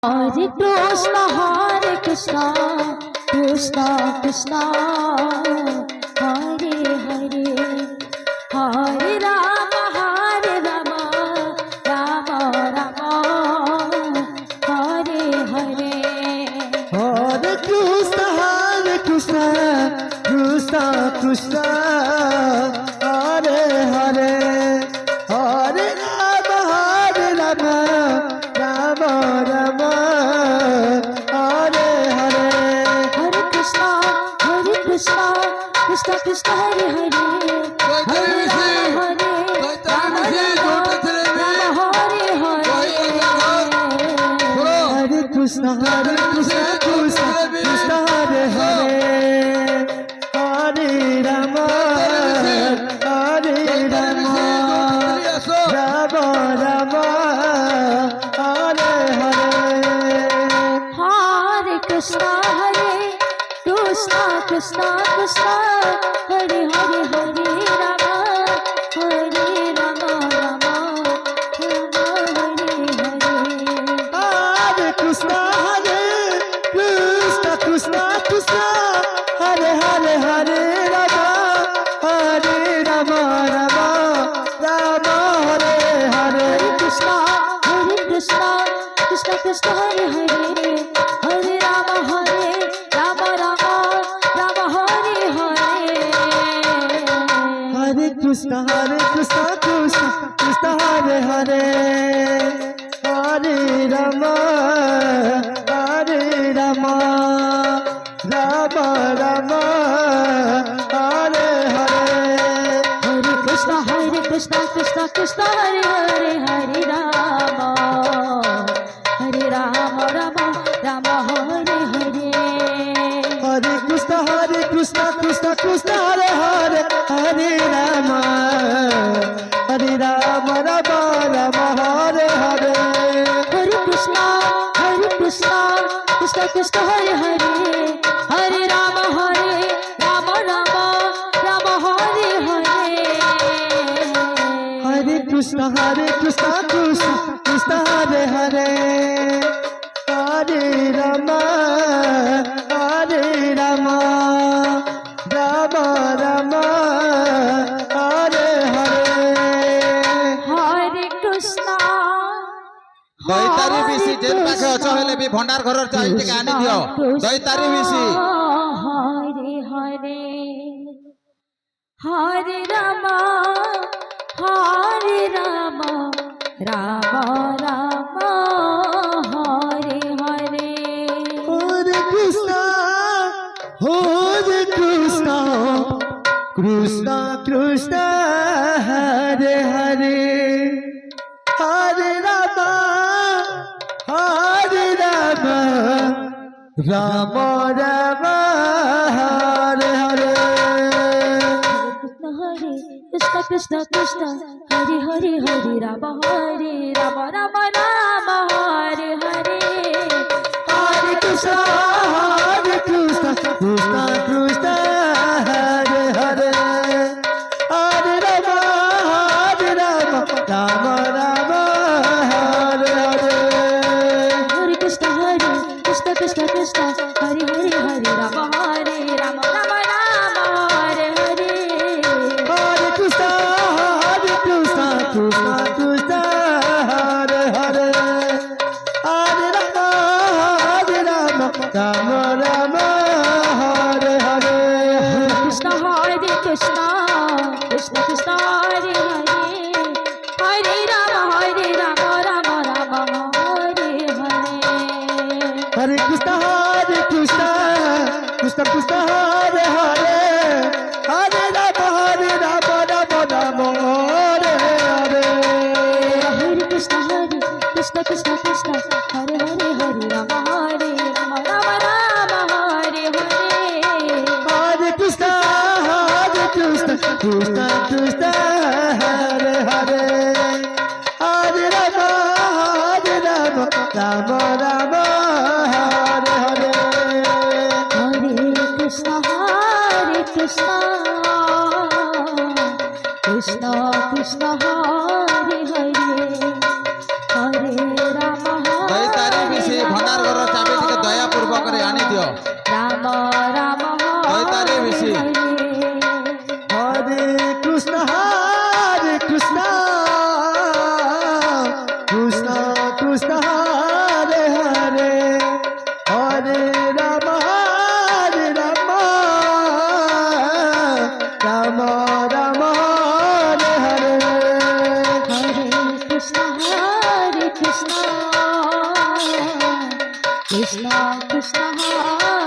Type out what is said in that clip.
Hare Krishna, Krishna Krishna, Hare Hare, Hare Rama, Rama Rama, Hare Hare. Hare Krishna, Krishna Krishna, Hare Hare, Hare Rama, Rama Rama, Hare Hare. Hare Krishna, Krishna Krishna, Hare Hare, Hare Rama, Rama Hare Hare. Hare Krishna, Krishna Krishna, Hare Hare, Hare Rama, Rama Rama, Hare Hare. Hare Krishna, Krishna Krishna, Hare Hare, Hare Rama, Rama Rama, Hare Hare. Hare Krishna, Krishna Krishna, Hare Hare, Hare Rama, Rama Rama, Hare Hare. Krishna, Krishna Krishna, Hare Hare, Hare Rama, Rama Rama, Hare Hare. Hare Krishna, Krishna Hare Hare, Hare Rama, Rama Rama, Hare Hare. Hare Krishna, Krishna Hare Hare, Hare Rama, Rama Rama, Hare Hare. Hare Krishna, Krishna Hare Hare, Hare Rama, Rama Hare Hare. Hare Krishna, Krishna Hare Hare, Hare Rama, Rama Hare Hare. Hare Krishna, Krishna Hare Hare, Hare Rama, Rama Rama, Hare Hare. Hare Krishna. Daityari বিসি যে পাখে অছ হলে B ভন্ডার ঘরর চাই টিকে আনি দিও দইতারি BC. Hare Hare, হরে রামা, Ram Ram, Hare Hare. Hare Krishna, Krishna Krishna, Hare Hare, Hare Rama, Rama Rama, Hare Hare. Krishna, Hare Hare, Hare Rama, Rama Hare Hare. Hare Krishna, Krishna Krishna, Hare Hare, Hare Rama, Rama Hare Hare. Hare Krishna, Krishna Hare Hare, Hare Rama, Rama Hare Hare. Hare Krishna, Krishna Krishna, Hare Hare, Hare Rama, Rama Hare Hare. Krishna, Krishna Hare Hare, Hare Rama, Rama Hare Hare. Hare Krishna, Krishna Hare Hare, Hare Rama, Rama Hare Hare. Hare Krishna, Krishna Hare Hare, Hare Rama, Rama Hare Hare. Hare Krishna, Krishna Hare Hare, Hare Rama, Rama Hare Hare. Hare Krishna, Krishna Hare Hare, Hare Rama, Ram Ram Daityari Hare বেশি। হরে হরে কৃষ্ণ কৃষ্ণ কৃষ্ণ হরে হরে হরে রাম রাম রাম হরে হরে হরে কৃষ্ণ কৃষ্ণ কৃষ্ণ হরে